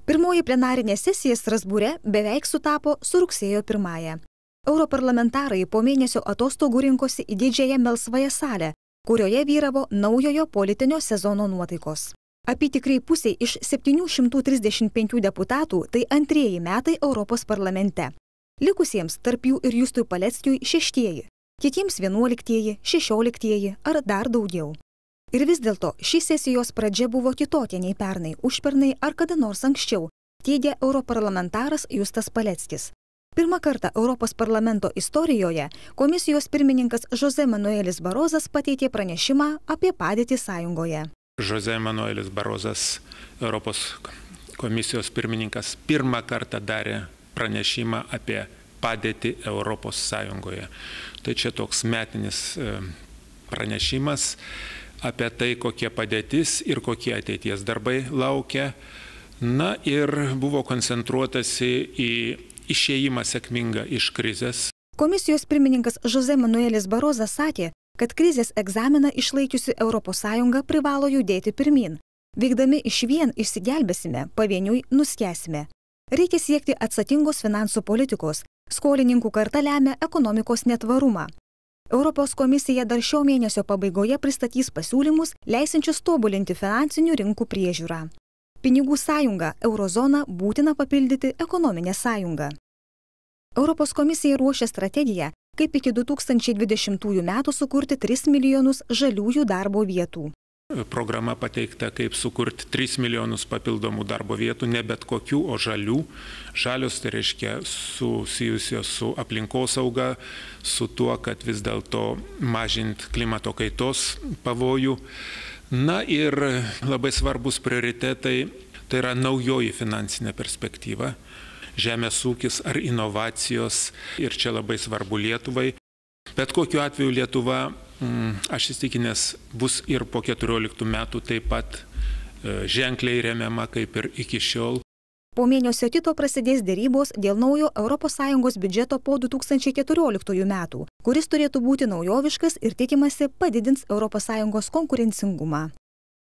Pirmoji plenarinė sesija Strasbūre beveik sutapo su rugsėjo 1. Europarlamentarai po mėnesio atostogų rinkosi į didžiąją melsvąją salę, kurioje vyravo naujojo politinio sezono nuotaikos. Apytikriai pusiai iš 735 deputatų tai antrieji metai Europos parlamente. Likusiems tarp jų ir Justui Paleckiui 6, kitiems 11, 16 ar dar daugiau. Ir vis dėlto ši sesijos pradžia buvo kitokia nei pernai, užpernai ar kada nors anksčiau, teigia europarlamentaras Justas Paleckis. Pirmą kartą Europos parlamento istorijoje komisijos pirmininkas José Manuelis Barrosas pateikė pranešimą apie padėtį sąjungoje. José Manuelis Barrosas, Europos komisijos pirmininkas, pirmą kartą darė pranešimą apie padėtį Europos Sąjungoje. Tai čia toks metinis pranešimas apie tai, kokia padėtis ir kokie ateities darbai laukia. Na ir buvo koncentruotasi į išėjimą sėkmingą iš krizės. Komisijos pirmininkas José Manuelis Barrosas sakė, kad krizės egzaminą išlaikiusi ES privalo judėti pirmyn. Veikdami išvien išsigelbėsime, pavieniui nuskęsime. Reikia siekti atsakingos finansų politikos. Skolininkų karta lemia ekonomikos netvarumą. Europos komisija dar šio mėnesio pabaigoje pristatys pasiūlymus, leisinčius tobulinti finansinių rinkų priežiūrą. Pinigų sąjungą, eurozoną būtina papildyti ekonominę sąjungą. Europos komisija ruošia strategiją, kaip iki 2020 metų sukurti 3 milijonus žaliųjų darbo vietų. Programa pateikta, kaip sukurti 3 milijonus papildomų darbo vietų, ne bet kokių, o žalių. Žalios tai reiškia susijusios su aplinkosauga, su tuo, kad vis dėlto mažinti klimato kaitos pavojų. Na ir labai svarbus prioritetai, tai yra naujoji finansinė perspektyva, žemės ūkis ar inovacijos, ir čia labai svarbu Lietuvai. Bet kokiu atveju Lietuva, aš įsitikinęs, bus ir po 14 metų taip pat ženkliai remiama kaip ir iki šiol. Po mėnesio kito prasidės dėrybos dėl naujo ES biudžeto po 2014 metų, kuris turėtų būti naujoviškas ir tikimasi padidins ES konkurencingumą.